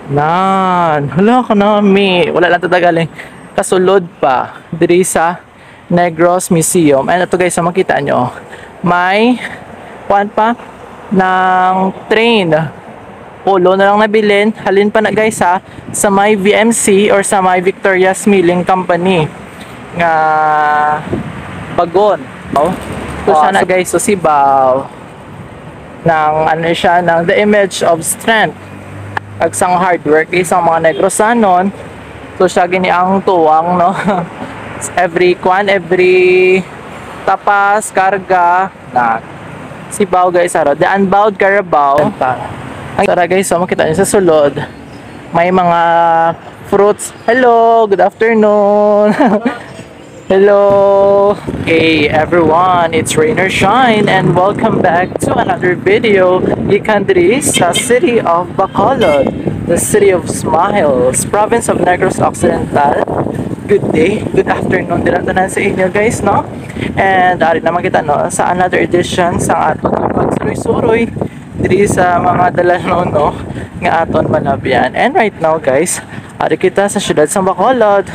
Nan, hala ka na, mi. Wala lang tatagaling. Kasulod pa, diri sa Negros Museum. And ito guys, so makita nyo, may, kuan pa, ng train. Ulo na lang nabilin. Halin pa na guys ha, sa may VMC or sa may Victoria's Milling Company. Nga, bagon. Oh. So siya na guys, so sibaw. Ng, ano siya, ng the image of strength. Agsang hard work isang mga Negrosanon. So siya gini ang tuwang no. every tapas karga na sibaw guys aro the unbowed Carabao. Ang tara guys, so makita niyo sa sulod may mga fruits. Hello, good afternoon. Hello. Hey everyone, it's Rain or Shine and welcome back to another video gikan diri sa city of Bacolod, the city of smiles, province of Negros Occidental. Good day, good afternoon din tanan sa inyo guys, no? And ari naman kita no sa another edition sa aton pagsuroy-suroy diri sa mga dalanon no nga aton malabyan. And right now guys, ari kita sa siyudad sa Bacolod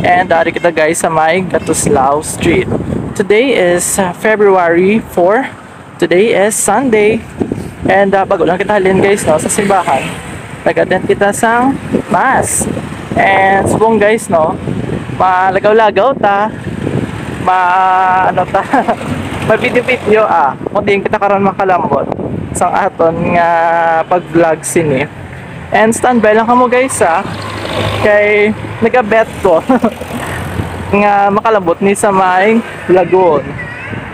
and ari kita guys sa may Gatuslao Street. Today is February 4. Today is Sunday. And bago lang kita halin guys no sa simbahan. Nag-attend kita sa mass. And subong guys no, malagaw-lagaw ta. Ano ta? Mabidyo-video kung di kita karon makalambot sang aton nga pag-vlog sini. And standby lang kamo guys kay nagabet ko nga makalabot ni sa may Lagon.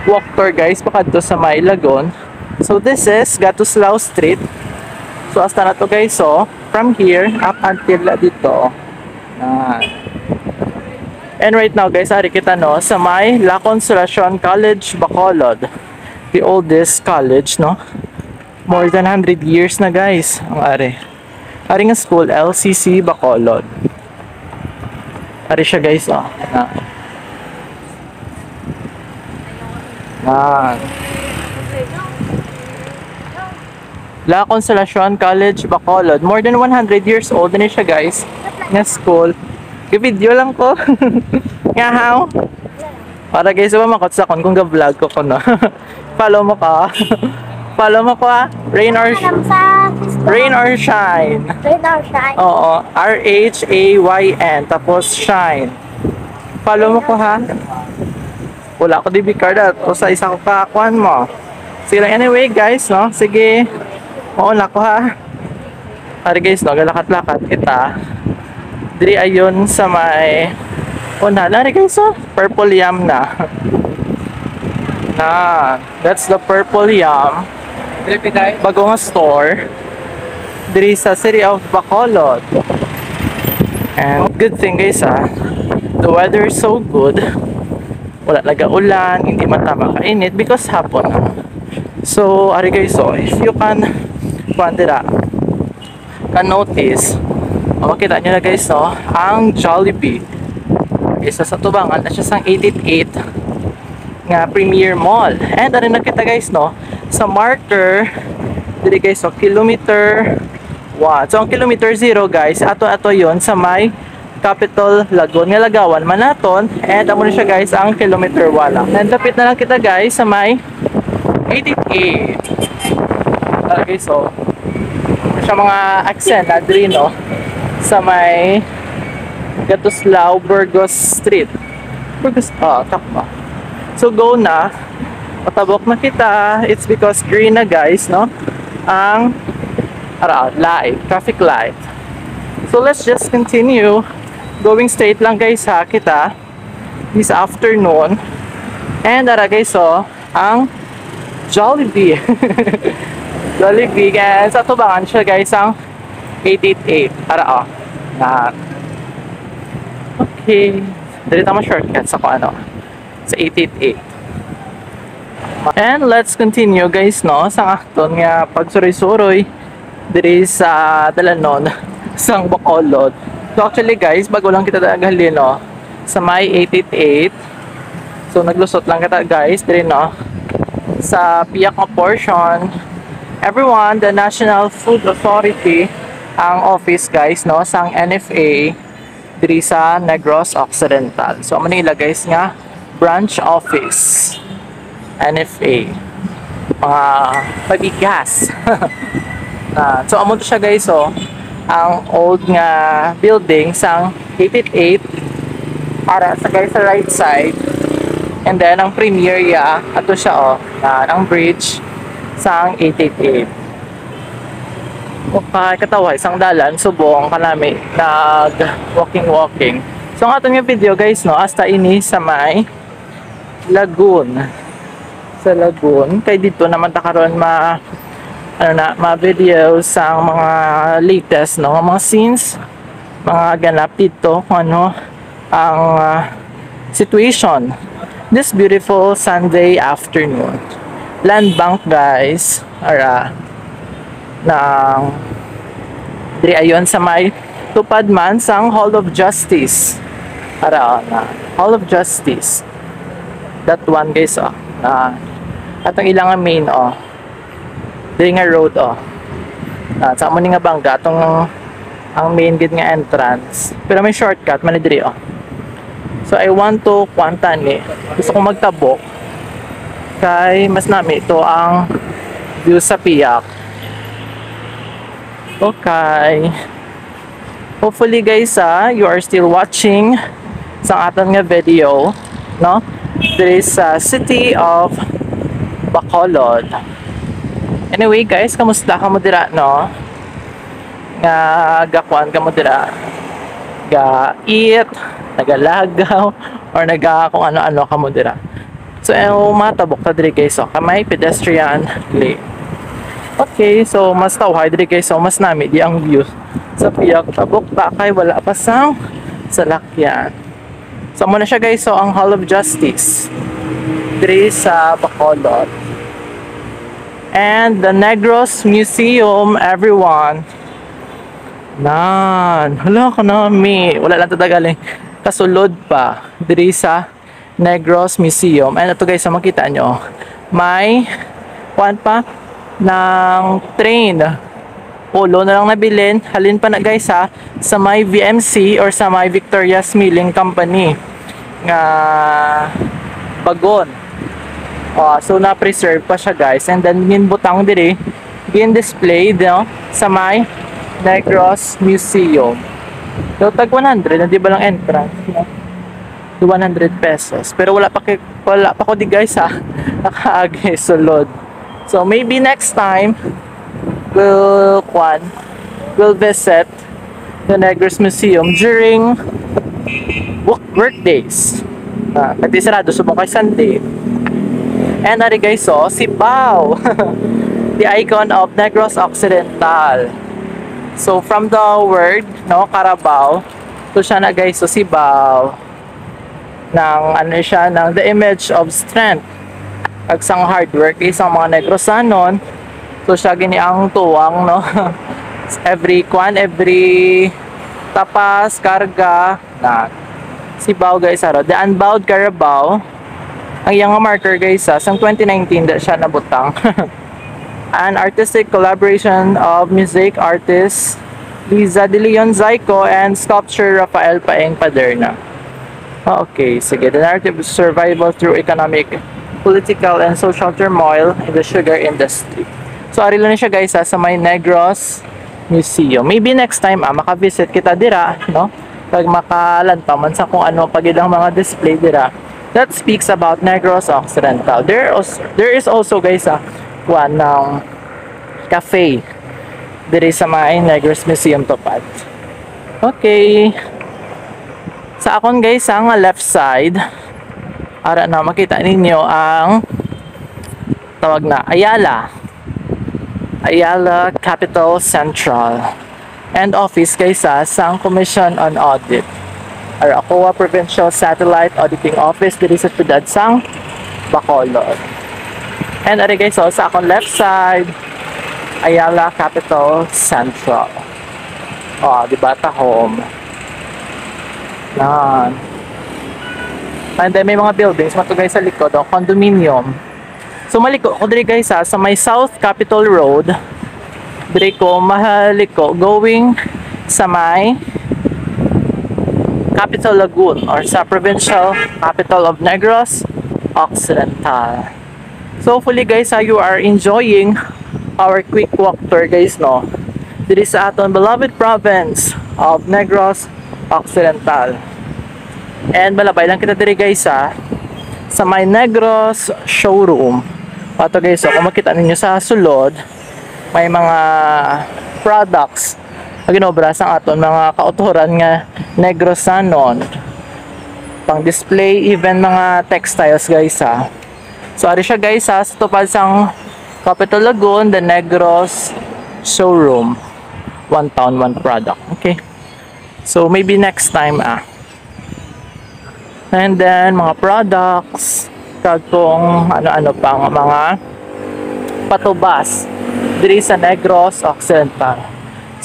Walk tour guys pakadto sa may Lagon. So this is Gatuslao Street. So hasta na to guys, so from here up until dito. And right now guys, ari kita no sa may La Consolacion College Bacolod. The oldest college no. More than 100 years na guys ang ari. Ari nga school LCC Bacolod. Ari siya guys La Consolacion College Bacolod. More than 100 years old na siya guys. Nga school. Video lang ko. Nga how? Para guys, makot sa kung ga-vlog ko no. Follow mo ka. Follow mo ko Rain or Rain or Shine. Rain or Shine. Oo, RHAYN tapos Shine. Follow mo ko ha. Wala ko DB card o sa isa ko kakuan mo. Sige lang anyway guys no. Sige. Oo na ko ha. Ari guys no, galakat-lakat kita. Diri ayon sa may una lari guys purple yam na. That's the purple yam. Bago nga store diri sa city of Bacolod. And good thing guys the weather is so good. Wala laga ulan, hindi man tama kainit because hapon. So ari guys if you can notice, makita nyo na guys ang Jollibee. Isa sa tubangan na siya sang 888 nga Premier Mall. And ari na kita guys sa marker diri guys kilometer 1. So ang kilometer 0 guys ato yon sa may Capital Lagon nga lagawan manaton. And amo na siya guys ang kilometer 1 lang. And dapit na lang kita guys sa may 888. Okay, so siya mga accent diri sa may Gatuslao Burgos Street. Burgos takpa. So go na. Patabok na kita. It's because green na guys ang light, traffic light. So let's just continue going straight lang guys kita this afternoon. And guys ang Jollibee. Jollibee guys sa tubangan siya guys ang 888 okay, dali tama shortcut sa sa 888. And let's continue guys sa akton nga pagsuroy-suroy diri sa dalanon sang Bacolod. So actually guys, bago lang kita daghalin sa may 888. So naglusot lang kita guys diri sa piyak nga portion. Everyone, the National Food Authority ang office guys no sang NFA diri sa Negros Occidental. So amo nila guys nga branch office NFA mga pabigas. So amo to siya guys so ang old nga building sang 888 para sa guys sa right side. And then ang premier ya ato siya ang bridge sang 888. Okay, katawa isang dalan subong kanami nag walking. So ang aton nga video guys no hasta ini sa may Lagoon. Sa Lagoon kay dito naman ta karon ma videos sang mga latest no mga scenes mga ganap dito kung ano ang situation this beautiful Sunday afternoon. Land bank guys ara ng diri ayon sa may tupad man sang Hall of Justice ara na Hall of Justice that one guys atong ilang main diri nga road sa amo ni nga bangga atong ang main gate nga entrance pero may shortcut man diri so I want to kuantan gusto ko magtabok kay mas nami ito ang view sa Piak. Okay. Hopefully guys you are still watching sa aton nga video no. There is city of Bacolod. Anyway guys, kamusta ka mo dira no? Nga gakuan ka mo dira. Ga eat, nagalagaw or kung ano-ano ka mo dira. So matabok ta diri guys kamay pedestrian lane. Okay, so mas tawhay diri guys, so mas nami di ang view sa Piak tabok ta kay wala pa sang salakyan. So mo na siya guys, so ang Hall of Justice diri sa Bacolod. And the Negros Museum everyone. Hala ka nami. Wala lang tatagalin. Kasulod pa diri sa Negros Museum. And ito guys, so makita nyo may kuan pa ng train polo na lang nabilin halin pa na guys sa may VMC or sa may Victoria's Milling Company nga bagon so na preserve pa siya guys and then ginbutang diri gin-display no sa may Negros Museum so tag 100 na di ba lang entrance no? 200 pesos pero wala pa ko di guys nakaagi sulod. So maybe next time we'll visit the Negros Museum during work days. Kasi sarado subong kay Sunday. And ari guys si Bao, the icon of Negros Occidental. So from the word no Carabao, so siya na guys si Bao. Nang ano siya ng the image of strength. Agsang hard work isang mga Negrosanon so siya gini ang tuwang no every tapas karga na si Bao guys the Unbowed Carabao ang iyang marker guys sang 2019 da siya nabutang. An artistic collaboration of music artist Liza De Leon Zaico and sculptor Rafael Paeng Paderna. Okay, sige, the narrative of survival through economic, political and social turmoil in the sugar industry. So ari lang siya guys sa may Negros Museum. Maybe next time maka-visit kita dira no. Pag makalantaw man sa kung ano pag ilang mga display dira that speaks about Negros Occidental. There is also guys one ng cafe diri sa may Negros Museum tupad. Okay. Sa akon guys ang left side ara na makita ninyo ang tawag na Ayala Capital Central and office guys sang Commission on Audit or ACOA Provincial Satellite Auditing Office diri sa siyudad sang Bacolod. And ari guys sa akong left side Ayala Capital Central. Di ba ta home? Yan. And then may mga buildings matugay sa likod condominium. So maliko ko diri guys sa may South Capitol Road Diri ko mahaliko going sa may Capital Lagoon or sa provincial capital of Negros Occidental. So hopefully guys, you are enjoying our quick walk tour guys, no? Diri sa aton beloved province of Negros Occidental. And balabay lang kita diri guys sa may Negros showroom. Ato guys, so kung makita ninyo sa sulod, may mga products ginobra sa aton mga kauturan nga Negrosanon, pang display, even mga textiles guys So ari siya guys sa tupad sang Capital Lagoon, the Negros showroom. One town, one product. Okay. So maybe next time And then mga products kagtong ano-ano pang mga patubas diri sa Negros Occidental.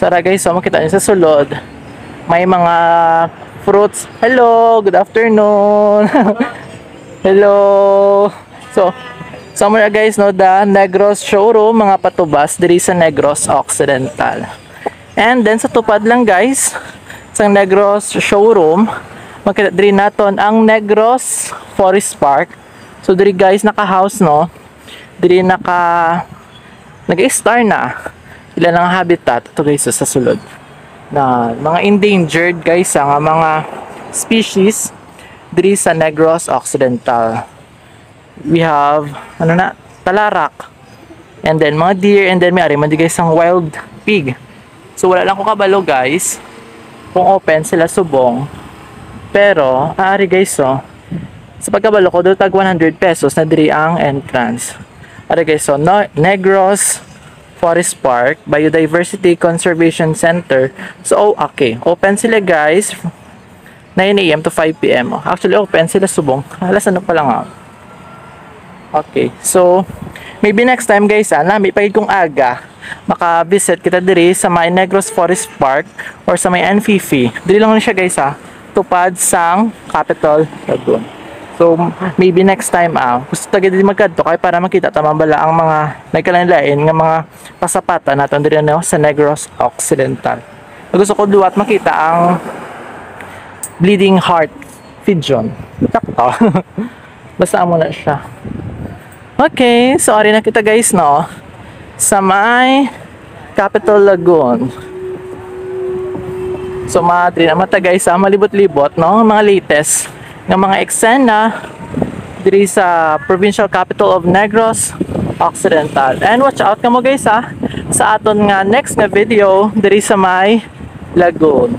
Sara guys, so makita niyo sa sulod may mga fruits. Hello, good afternoon. Hello. So somewhere guys, no, the Negros showroom, mga patubas diri sa Negros Occidental. And then sa tupad lang guys sa Negros showroom, makita diri naton ang Negros Forest Park. So diri guys naka-house, no, diri nag-star na ilan ang habitat ito guys sa sulod na mga endangered guys nga mga species diri sa Negros Occidental. We have talarak, and then mga deer, and then may ari man di guys ang wild pig. So wala lang ko kabalo guys kung open sila subong, pero ari guys, so sa pagkabalo ko do tag 100 pesos na diri ang entrance. Ari guys, so Negros Forest Park Biodiversity Conservation Center. So okay, open sila guys 9 AM to 5 PM. Actually open sila subong alas ano pa lang Okay, so maybe next time guys may pagid kong aga maka-visit kita diri sa may Negros Forest Park or sa may Anfifi. Diri lang siya guys tupad sang Capital Lagoon. So maybe next time gusto ta gid magkadto kay para makita ta mambala ang mga nagkalain-lain nga mga pasapatan naton diri sa Negros Occidental. Gusto ko duwat makita ang bleeding heart pigeon. Sakto. Basta mo na siya. Okay, so ari na kita guys, no, sa may Capital Lagoon. So madri na mata guys malibot-libot, no, mga latest ng mga eksena diri sa provincial capital of Negros Occidental. And watch out kamo guys sa aton nga next nga video diri sa may lagoon.